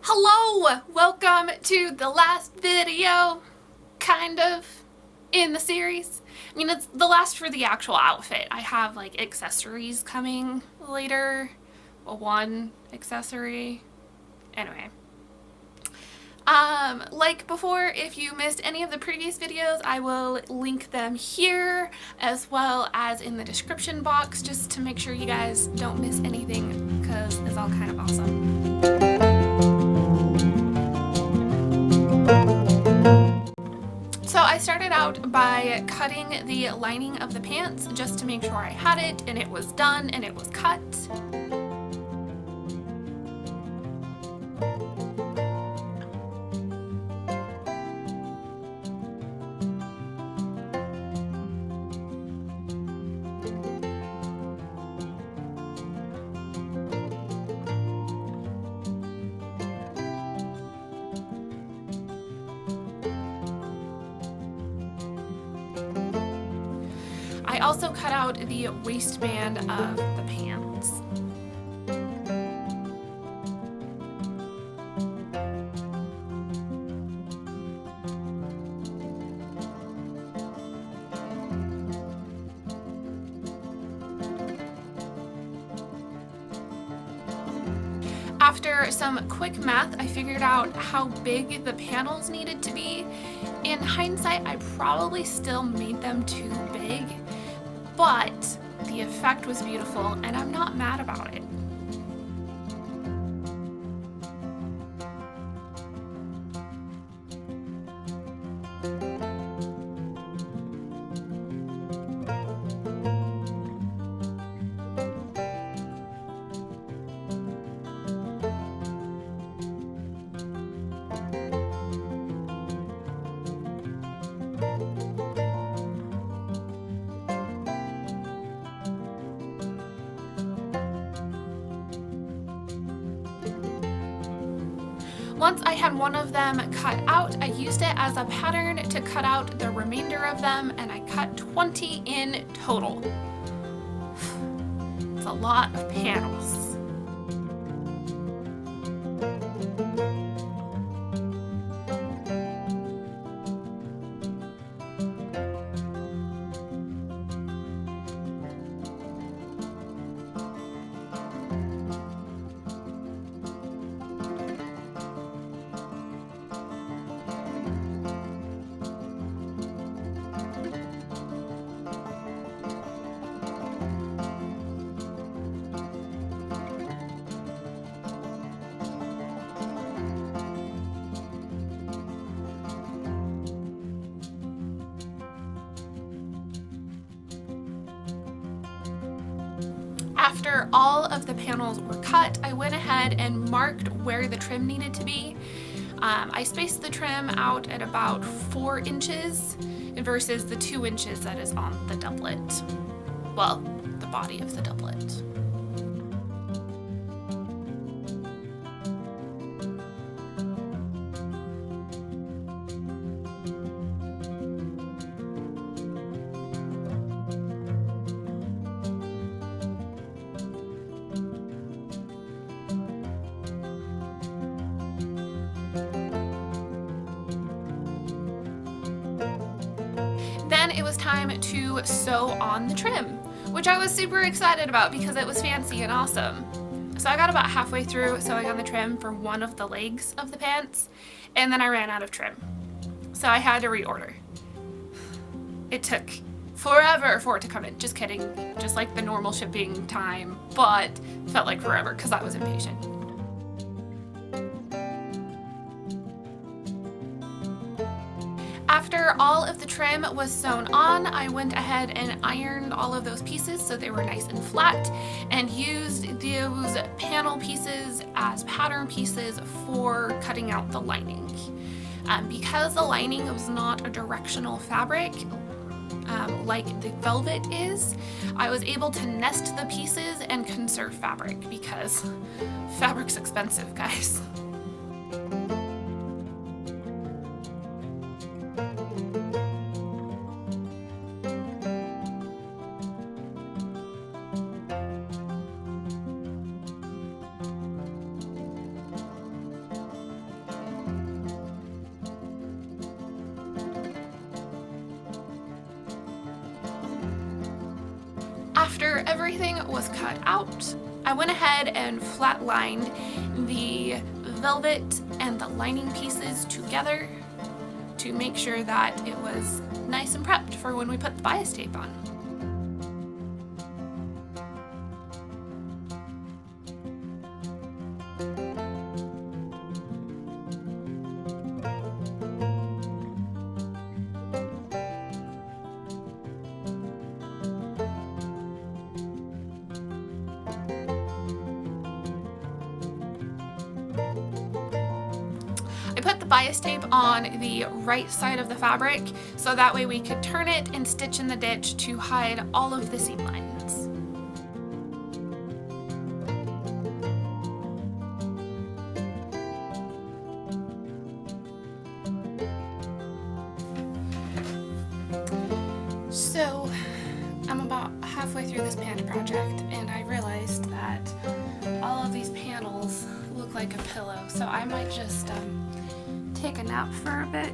Hello! Welcome to the last video, kind of, in the series. I mean, it's the last for the actual outfit. I have, like, accessories coming later. Well, one accessory. Anyway. Like before, if you missed any of the previous videos, I will link them here, as well as in the description box, just to make sure you guys don't miss anything, because it's all kind of awesome. So I started out by cutting the lining of the pants just to make sure I had it and it was done and it was cut. I also cut out the waistband of the pants. After some quick math, I figured out how big the panels needed to be. In hindsight, I probably still made them too big, but the effect was beautiful and I'm not mad about it. Once I had one of them cut out, I used it as a pattern to cut out the remainder of them, and I cut 20 in total. It's a lot of panels. After all of the panels were cut, I went ahead and marked where the trim needed to be. I spaced the trim out at about 4 inches versus the 2 inches that is on the doublet. Well, the body of the doublet. Then it was time to sew on the trim, which I was super excited about because it was fancy and awesome. So I got about halfway through sewing on the trim for one of the legs of the pants, and then I ran out of trim. So I had to reorder. It took forever for it to come in. Just kidding, just like the normal shipping time, but felt like forever because I was impatient. After all of the trim was sewn on, I went ahead and ironed all of those pieces so they were nice and flat, and used those panel pieces as pattern pieces for cutting out the lining. Because the lining was not a directional fabric like the velvet is, I was able to nest the pieces and conserve fabric because fabric's expensive, guys. After everything was cut out, I went ahead and flat lined the velvet and the lining pieces together to make sure that it was nice and prepped for when we put the bias tape on. I put the bias tape on the right side of the fabric so that way we could turn it and stitch in the ditch to hide all of the seam lines. So I'm about halfway through this pant project and I realized that all of these panels look like a pillow, so I might just take a nap for a bit.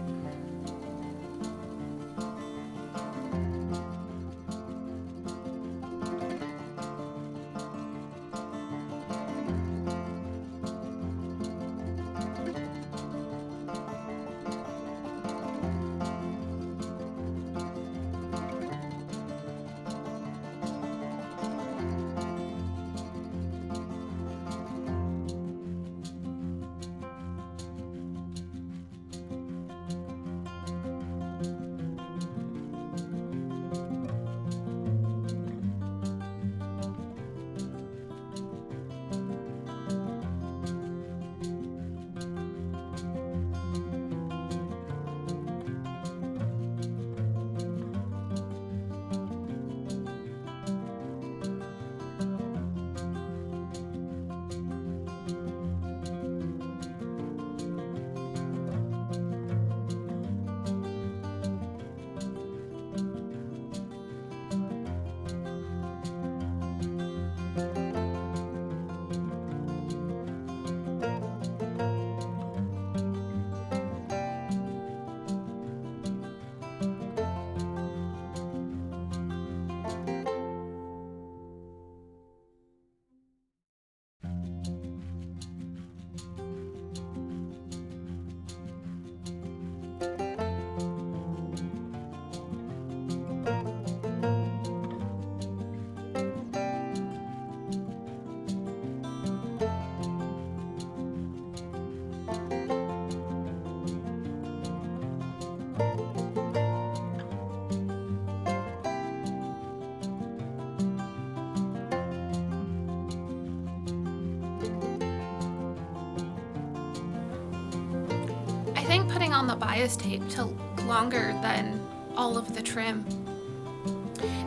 I think putting on the bias tape took longer than all of the trim.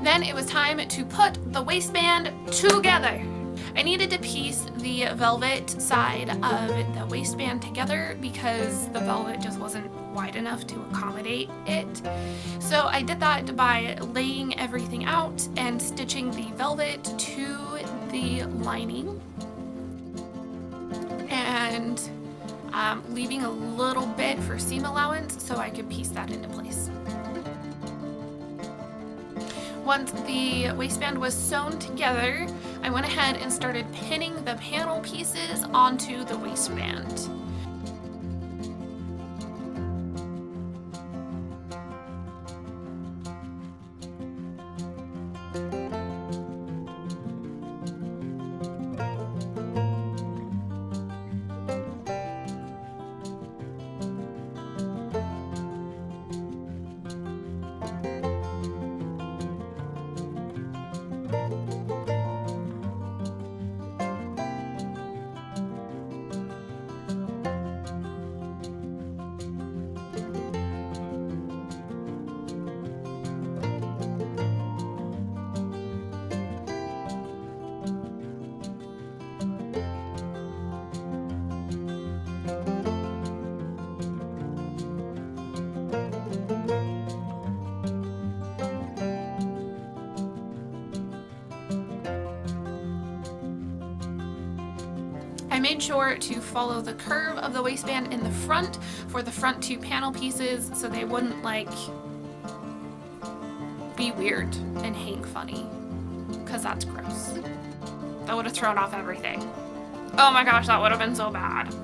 Then it was time to put the waistband together. I needed to piece the velvet side of the waistband together because the velvet just wasn't wide enough to accommodate it. So I did that by laying everything out and stitching the velvet to the lining and leaving a little bit for seam allowance so I could piece that into place. Once the waistband was sewn together, I went ahead and started pinning the panel pieces onto the waistband. I made sure to follow the curve of the waistband in the front for the front two panel pieces so they wouldn't like be weird and hang funny. because that's gross. That would have thrown off everything. Oh my gosh, that would have been so bad.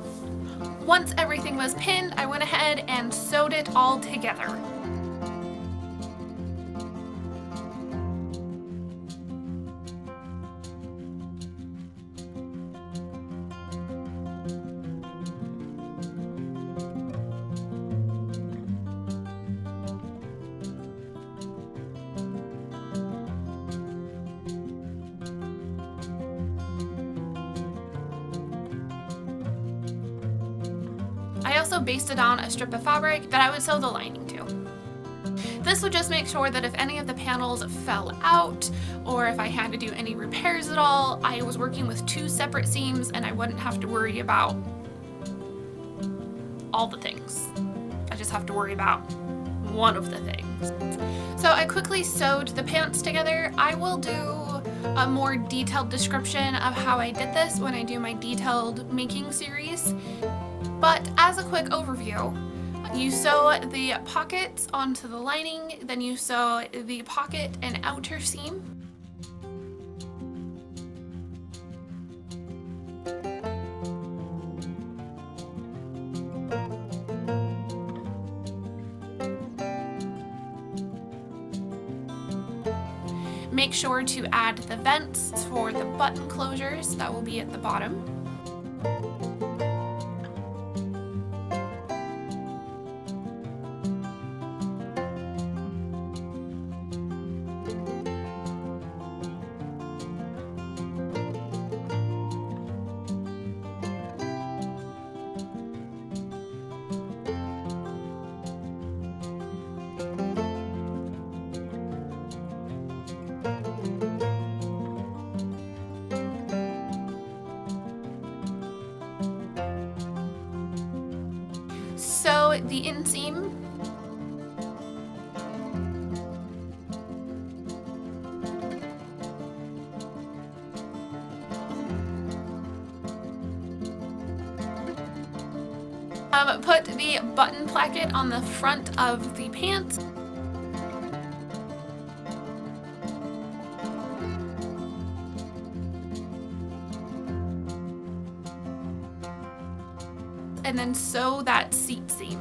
Once everything was pinned, I went ahead and sewed it all together. I also basted on a strip of fabric that I would sew the lining to. This would just make sure that if any of the panels fell out or if I had to do any repairs at all, I was working with 2 separate seams and I wouldn't have to worry about all the things. I just have to worry about one of the things. So I quickly sewed the pants together. I will do a more detailed description of how I did this when I do my detailed making series. But as a quick overview, you sew the pockets onto the lining, then you sew the pocket and outer seam. Make sure to add the vents for the button closures that will be at the bottom. Sew the inseam. Put the button placket on the front of the pants. And then sew that seat seam.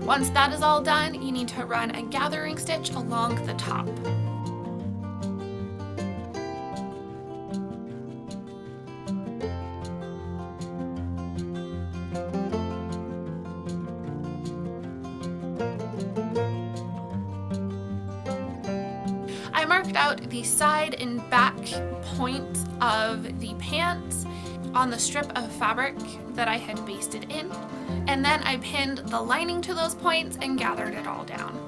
Once that is all done, you need to run a gathering stitch along the top. I marked out the side and back points of the pants on the strip of fabric that I had basted in, and then I pinned the lining to those points and gathered it all down.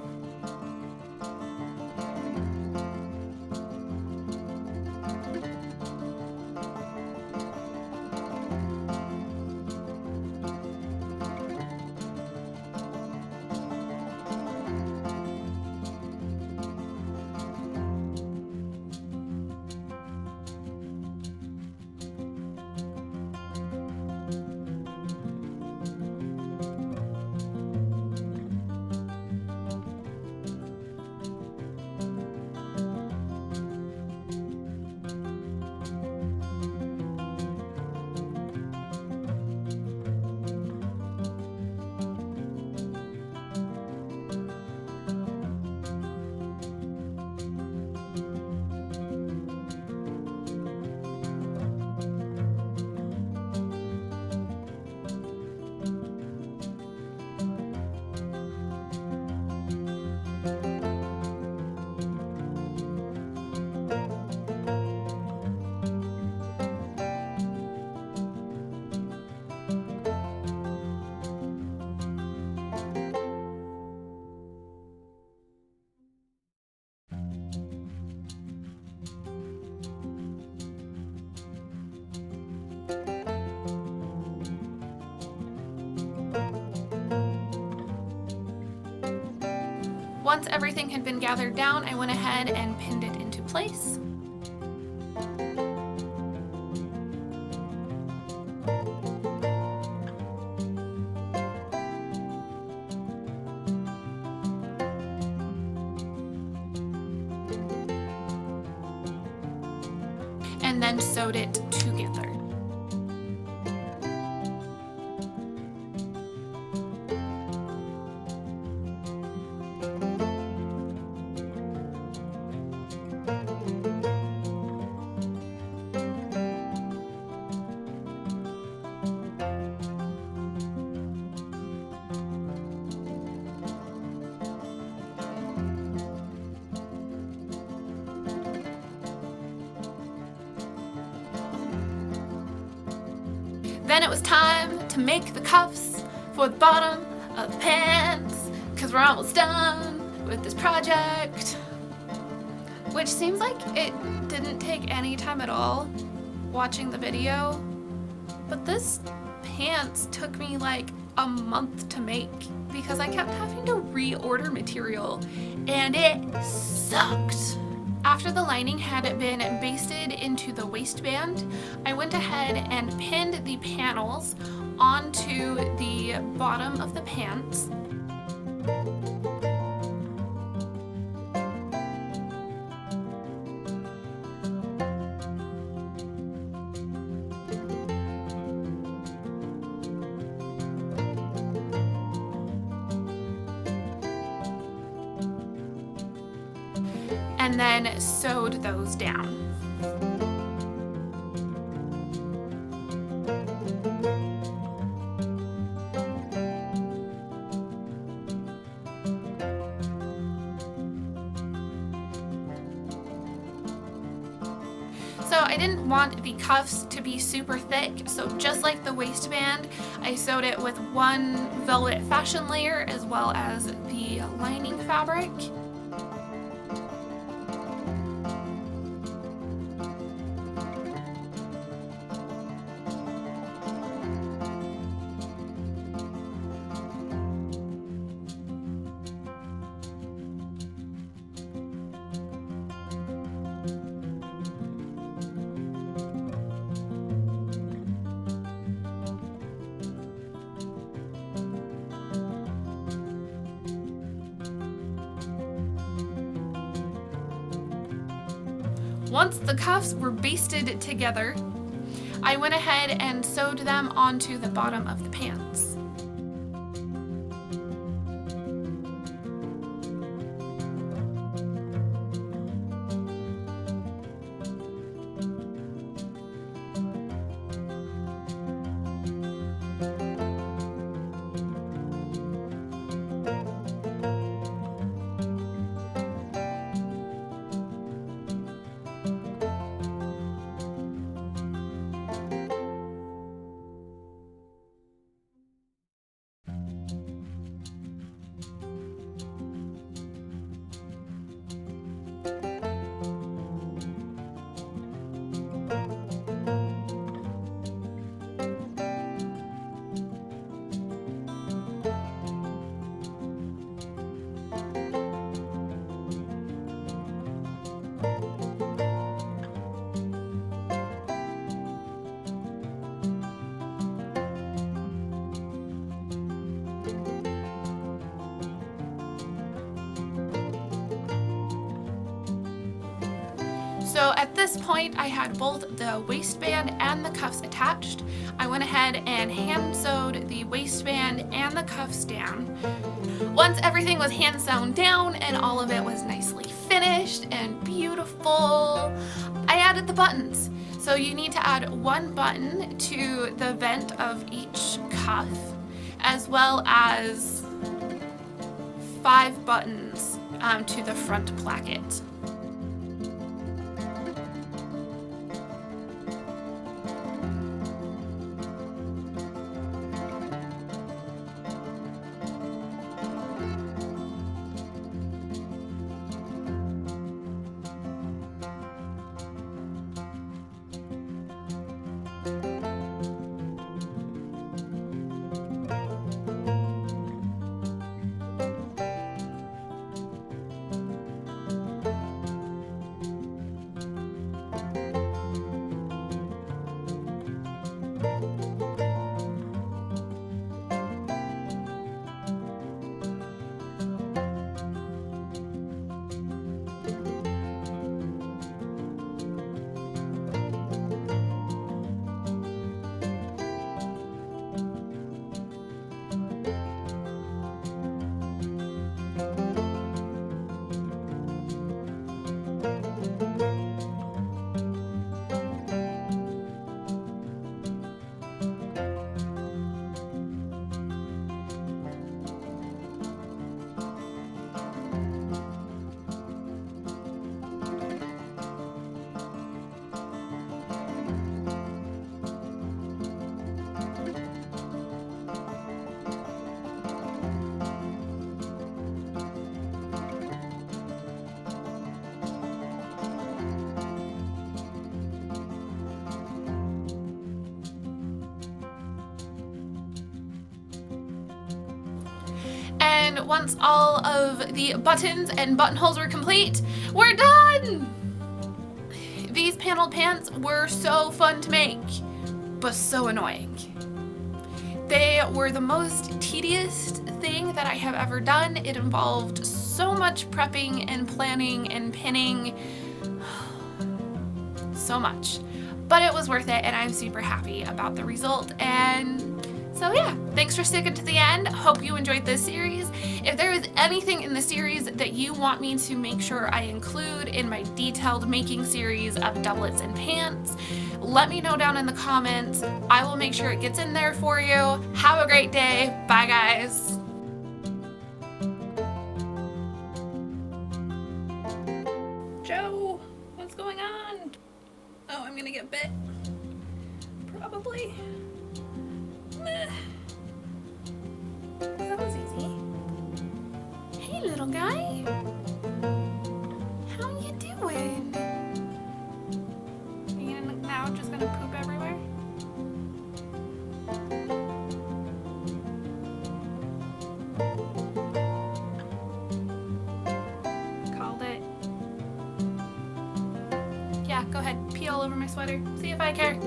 Once everything had been gathered down, I went ahead and pinned it into place. And then sewed it together. Then it was time to make the cuffs for the bottom of the pants, because we're almost done with this project. Which seems like it didn't take any time at all watching the video, but this pants took me like a month to make because I kept having to reorder material and it sucked. After the lining had been basted into the waistband, I went ahead and pinned the panels onto the bottom of the pants. And then sewed those down. So I didn't want the cuffs to be super thick, so just like the waistband, I sewed it with one velvet fashion layer as well as the lining fabric. Once the cuffs were basted together, I went ahead and sewed them onto the bottom of the pants. So at this point I had both the waistband and the cuffs attached. I went ahead and hand sewed the waistband and the cuffs down. Once everything was hand sewn down and all of it was nicely finished and beautiful, I added the buttons. So you need to add one button to the vent of each cuff, as well as 5 buttons to the front placket. And once all of the buttons and buttonholes were complete, we're done! These paneled pants were so fun to make, but so annoying. They were the most tedious thing that I have ever done. It involved so much prepping and planning and pinning, so much. But it was worth it, and I'm super happy about the result. And so yeah, thanks for sticking to the end. Hope you enjoyed this series. If there is anything in the series that you want me to make sure I include in my detailed making series of doublets and pants, let me know down in the comments. I will make sure it gets in there for you. Have a great day. Bye, guys. Joe, what's going on? Oh, I'm gonna get bit. Probably. That was easy. Hey, little guy. How you doing? Are you now just gonna poop everywhere? Called it. Yeah, go ahead. Pee all over my sweater. See if I care.